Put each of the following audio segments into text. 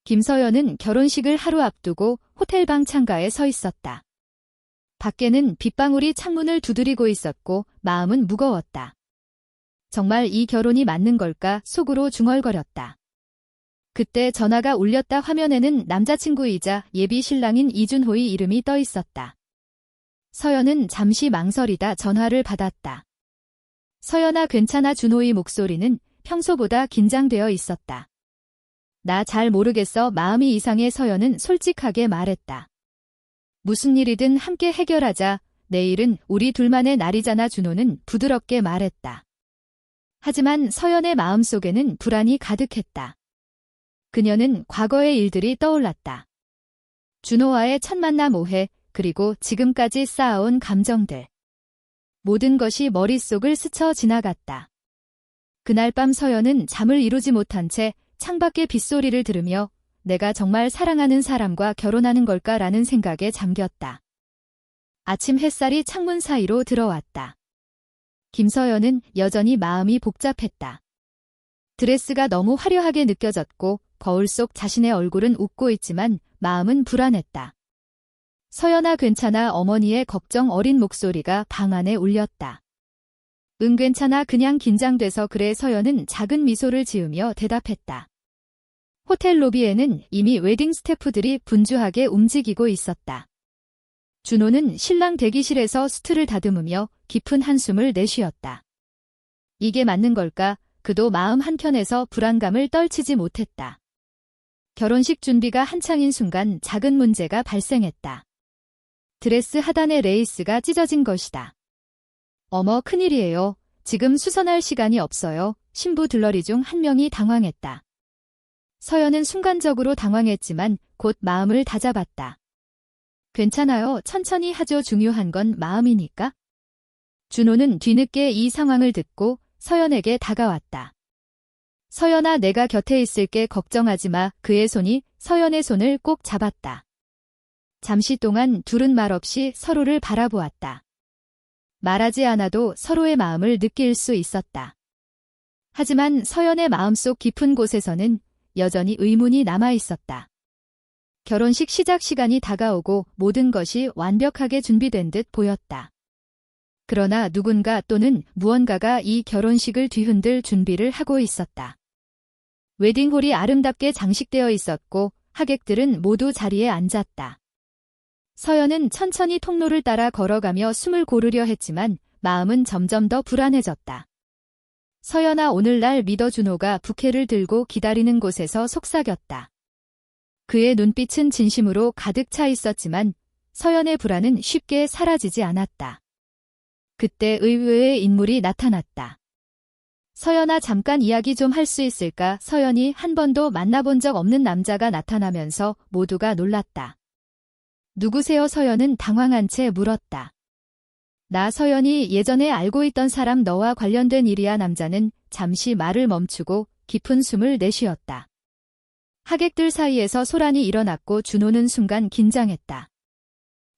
김서연은 결혼식을 하루 앞두고 호텔방 창가에 서 있었다. 밖에는 빗방울이 창문을 두드리고 있었고 마음은 무거웠다. 정말 이 결혼이 맞는 걸까 속으로 중얼거렸다. 그때 전화가 울렸다. 화면에는 남자친구이자 예비 신랑인 이준호의 이름이 떠 있었다. 서연은 잠시 망설이다 전화를 받았다. 서연아, 괜찮아? 준호의 목소리는 평소보다 긴장되어 있었다. 나 잘 모르겠어. 마음이 이상해. 서연은 솔직하게 말했다. 무슨 일이든 함께 해결하자. 내일은 우리 둘만의 날이잖아. 준호는 부드럽게 말했다. 하지만 서연의 마음속에는 불안이 가득했다. 그녀는 과거의 일들이 떠올랐다. 준호와의 첫 만남, 오해, 그리고 지금까지 쌓아온 감정들. 모든 것이 머릿속을 스쳐 지나갔다. 그날 밤 서연은 잠을 이루지 못한 채 창밖의 빗소리를 들으며 내가 정말 사랑하는 사람과 결혼하는 걸까라는 생각에 잠겼다. 아침 햇살이 창문 사이로 들어왔다. 김서연은 여전히 마음이 복잡했다. 드레스가 너무 화려하게 느껴졌고 거울 속 자신의 얼굴은 웃고 있지만 마음은 불안했다. 서연아, 괜찮아? 어머니의 걱정 어린 목소리가 방 안에 울렸다. 응, 괜찮아. 그냥 긴장돼서 그래. 서연은 작은 미소를 지으며 대답했다. 호텔 로비에는 이미 웨딩 스태프들이 분주하게 움직이고 있었다. 준호는 신랑 대기실에서 수트를 다듬으며 깊은 한숨을 내쉬었다. 이게 맞는 걸까? 그도 마음 한켠에서 불안감을 떨치지 못했다. 결혼식 준비가 한창인 순간 작은 문제가 발생했다. 드레스 하단의 레이스가 찢어진 것이다. 어머, 큰일이에요. 지금 수선할 시간이 없어요. 신부 들러리 중 한 명이 당황했다. 서연은 순간적으로 당황했지만 곧 마음을 다잡았다. 괜찮아요. 천천히 하죠. 중요한 건 마음이니까. 준호는 뒤늦게 이 상황을 듣고 서연에게 다가왔다. 서연아, 내가 곁에 있을게. 걱정하지 마. 그의 손이 서연의 손을 꼭 잡았다. 잠시 동안 둘은 말없이 서로를 바라보았다. 말하지 않아도 서로의 마음을 느낄 수 있었다. 하지만 서연의 마음속 깊은 곳에서는 여전히 의문이 남아 있었다. 결혼식 시작 시간이 다가오고 모든 것이 완벽하게 준비된 듯 보였다. 그러나 누군가 또는 무언가가 이 결혼식을 뒤흔들 준비를 하고 있었다. 웨딩홀이 아름답게 장식되어 있었고 하객들은 모두 자리에 앉았다. 서연은 천천히 통로를 따라 걸어가며 숨을 고르려 했지만 마음은 점점 더 불안해졌다. 서연아, 오늘날 믿어. 준호가 부케를 들고 기다리는 곳에서 속삭였다. 그의 눈빛은 진심으로 가득 차 있었지만 서연의 불안은 쉽게 사라지지 않았다. 그때 의외의 인물이 나타났다. 서연아, 잠깐 이야기 좀 할 수 있을까? 서연이 한 번도 만나본 적 없는 남자가 나타나면서 모두가 놀랐다. 누구세요? 서연은 당황한 채 물었다. 나 서연이 예전에 알고 있던 사람, 너와 관련된 일이야. 남자는 잠시 말을 멈추고 깊은 숨을 내쉬었다. 하객들 사이에서 소란이 일어났고 준호는 순간 긴장했다.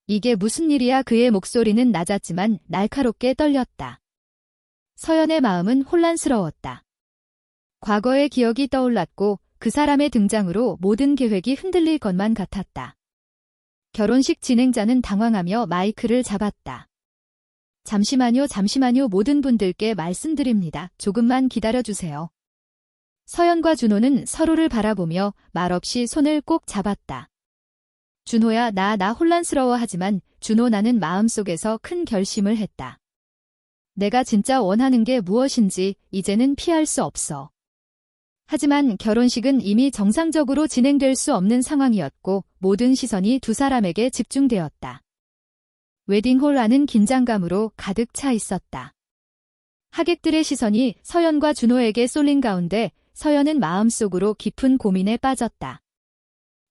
이게 무슨 일이야? 그의 목소리는 낮았지만 날카롭게 떨렸다. 서연의 마음은 혼란스러웠다. 과거의 기억이 떠올랐고 그 사람의 등장으로 모든 계획이 흔들릴 것만 같았다. 결혼식 진행자는 당황하며 마이크를 잡았다. 잠시만요. 모든 분들께 말씀드립니다. 조금만 기다려주세요. 서연과 준호는 서로를 바라보며 말없이 손을 꼭 잡았다. 준호야, 나 혼란스러워하지만 준호, 나는 마음속에서 큰 결심을 했다. 내가 진짜 원하는 게 무엇인지 이제는 피할 수 없어. 하지만 결혼식은 이미 정상적으로 진행될 수 없는 상황이었고 모든 시선이 두 사람에게 집중되었다. 웨딩홀 안은 긴장감으로 가득 차 있었다. 하객들의 시선이 서연과 준호에게 쏠린 가운데 서연은 마음속으로 깊은 고민에 빠졌다.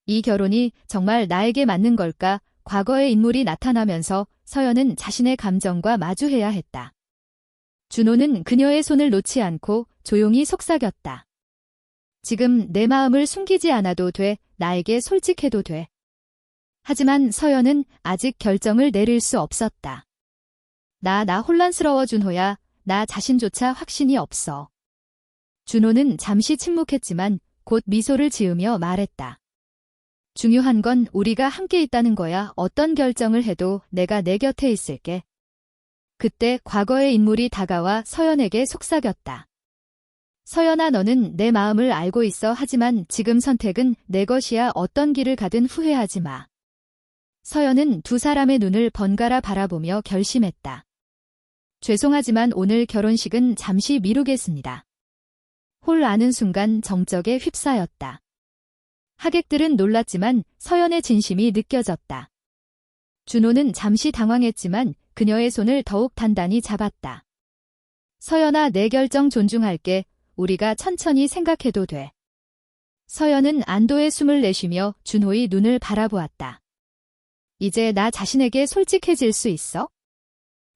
이 결혼이 정말 나에게 맞는 걸까? 과거의 인물이 나타나면서 서연은 자신의 감정과 마주해야 했다. 준호는 그녀의 손을 놓지 않고 조용히 속삭였다. 지금 내 마음을 숨기지 않아도 돼. 나에게 솔직해도 돼. 하지만 서연은 아직 결정을 내릴 수 없었다. 나 혼란스러워. 준호야. 나 자신조차 확신이 없어. 준호는 잠시 침묵했지만 곧 미소를 지으며 말했다. 중요한 건 우리가 함께 있다는 거야. 어떤 결정을 해도 내가 내 곁에 있을게. 그때 과거의 인물이 다가와 서연에게 속삭였다. 서연아, 너는 내 마음을 알고 있어. 하지만 지금 선택은 내 것이야. 어떤 길을 가든 후회하지 마. 서연은 두 사람의 눈을 번갈아 바라보며 결심했다. 죄송하지만 오늘 결혼식은 잠시 미루겠습니다. 홀 아는 순간 정적에 휩싸였다. 하객들은 놀랐지만 서연의 진심이 느껴졌다. 준호는 잠시 당황했지만 그녀의 손을 더욱 단단히 잡았다. 서연아, 내 결정 존중할게. 우리가 천천히 생각해도 돼. 서연은 안도의 숨을 내쉬며 준호의 눈을 바라보았다. 이제 나 자신에게 솔직해질 수 있어?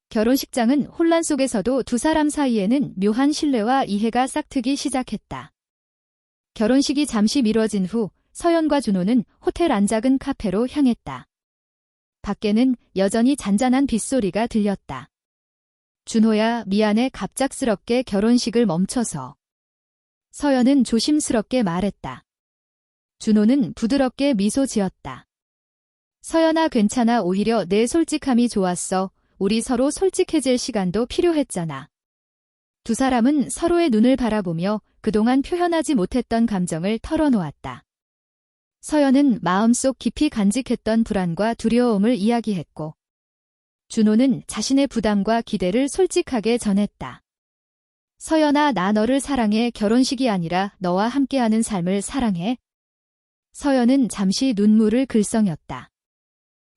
결혼식장은 혼란 속에서도 두 사람 사이에는 묘한 신뢰와 이해가 싹트기 시작했다. 결혼식이 잠시 미뤄진 후 서연과 준호는 호텔 안 작은 카페로 향했다. 밖에는 여전히 잔잔한 빗소리가 들렸다. 준호야, 미안해. 갑작스럽게 결혼식을 멈춰서. 서연은 조심스럽게 말했다. 준호는 부드럽게 미소 지었다. 서연아, 괜찮아. 오히려 내 솔직함이 좋았어. 우리 서로 솔직해질 시간도 필요했잖아. 두 사람은 서로의 눈을 바라보며 그동안 표현하지 못했던 감정을 털어놓았다. 서연은 마음속 깊이 간직했던 불안과 두려움을 이야기했고, 준호는 자신의 부담과 기대를 솔직하게 전했다. 서연아, 나 너를 사랑해. 결혼식이 아니라 너와 함께하는 삶을 사랑해. 서연은 잠시 눈물을 글썽였다.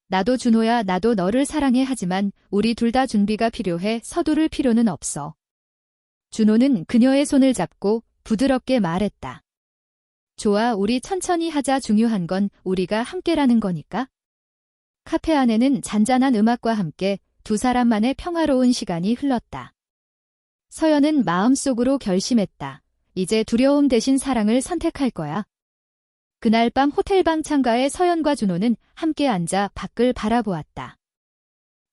나도 준호야, 나도 너를 사랑해. 하지만 우리 둘 다 준비가 필요해. 서두를 필요는 없어. 준호는 그녀의 손을 잡고 부드럽게 말했다. 좋아, 우리 천천히 하자. 중요한 건 우리가 함께라는 거니까. 카페 안에는 잔잔한 음악과 함께 두 사람만의 평화로운 시간이 흘렀다. 서연은 마음속으로 결심했다. 이제 두려움 대신 사랑을 선택할 거야. 그날 밤 호텔방 창가에 서연과 준호는 함께 앉아 밖을 바라보았다.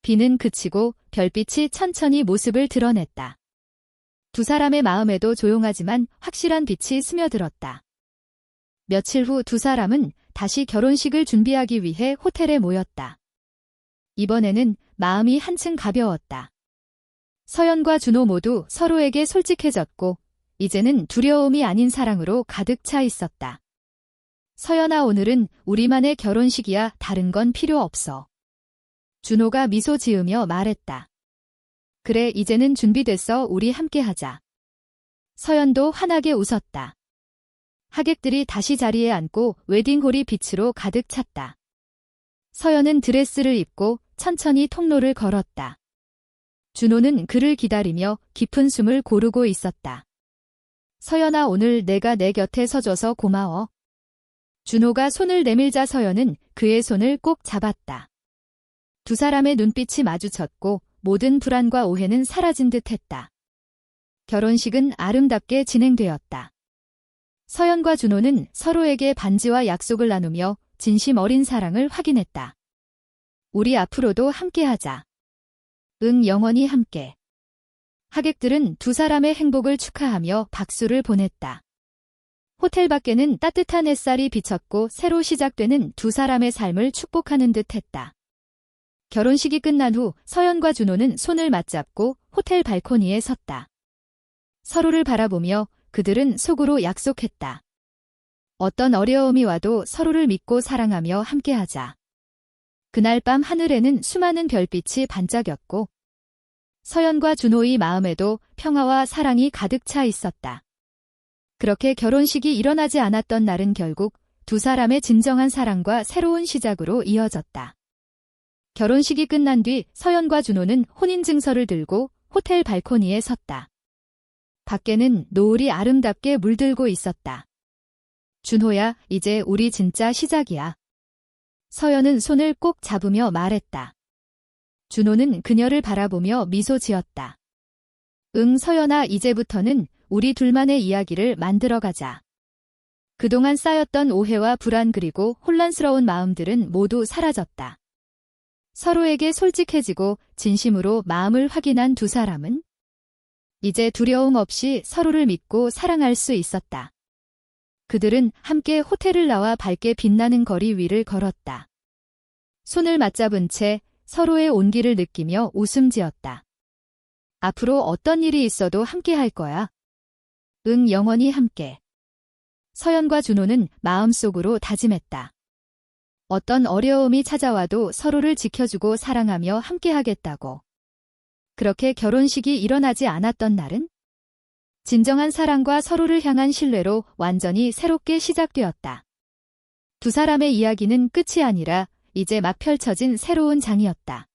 비는 그치고 별빛이 천천히 모습을 드러냈다. 두 사람의 마음에도 조용하지만 확실한 빛이 스며들었다. 며칠 후 두 사람은 다시 결혼식을 준비하기 위해 호텔에 모였다. 이번에는 마음이 한층 가벼웠다. 서연과 준호 모두 서로에게 솔직해졌고 이제는 두려움이 아닌 사랑으로 가득 차 있었다. 서연아, 오늘은 우리만의 결혼식이야. 다른 건 필요 없어. 준호가 미소 지으며 말했다. 그래, 이제는 준비됐어. 우리 함께하자. 서연도 환하게 웃었다. 하객들이 다시 자리에 앉고 웨딩홀이 빛으로 가득 찼다. 서연은 드레스를 입고 천천히 통로를 걸었다. 준호는 그를 기다리며 깊은 숨을 고르고 있었다. 서연아, 오늘 내가 내 곁에 서줘서 고마워. 준호가 손을 내밀자 서연은 그의 손을 꼭 잡았다. 두 사람의 눈빛이 마주쳤고 모든 불안과 오해는 사라진 듯 했다. 결혼식은 아름답게 진행되었다. 서연과 준호는 서로에게 반지와 약속을 나누며 진심 어린 사랑을 확인했다. 우리 앞으로도 함께하자. 응, 영원히 함께. 하객들은 두 사람의 행복을 축하하며 박수를 보냈다. 호텔 밖에는 따뜻한 햇살이 비쳤고 새로 시작되는 두 사람의 삶을 축복하는 듯 했다. 결혼식이 끝난 후 서연과 준호는 손을 맞잡고 호텔 발코니에 섰다. 서로를 바라보며 그들은 속으로 약속했다. 어떤 어려움이 와도 서로를 믿고 사랑하며 함께하자. 그날 밤 하늘에는 수많은 별빛이 반짝였고 서연과 준호의 마음에도 평화와 사랑이 가득 차 있었다. 그렇게 결혼식이 일어나지 않았던 날은 결국 두 사람의 진정한 사랑과 새로운 시작으로 이어졌다. 결혼식이 끝난 뒤 서연과 준호는 혼인증서를 들고 호텔 발코니에 섰다. 밖에는 노을이 아름답게 물들고 있었다. 준호야, 이제 우리 진짜 시작이야. 서연은 손을 꼭 잡으며 말했다. 준호는 그녀를 바라보며 미소 지었다. 응, 서연아, 이제부터는 우리 둘만의 이야기를 만들어가자. 그동안 쌓였던 오해와 불안 그리고 혼란스러운 마음들은 모두 사라졌다. 서로에게 솔직해지고 진심으로 마음을 확인한 두 사람은 이제 두려움 없이 서로를 믿고 사랑할 수 있었다. 그들은 함께 호텔을 나와 밝게 빛나는 거리 위를 걸었다. 손을 맞잡은 채 서로의 온기를 느끼며 웃음 지었다. 앞으로 어떤 일이 있어도 함께 할 거야. 응, 영원히 함께. 서연과 준호는 마음속으로 다짐했다. 어떤 어려움이 찾아와도 서로를 지켜주고 사랑하며 함께 하겠다고. 그렇게 결혼식이 일어나지 않았던 날은 진정한 사랑과 서로를 향한 신뢰로 완전히 새롭게 시작되었다. 두 사람의 이야기는 끝이 아니라 이제 막 펼쳐진 새로운 장이었다.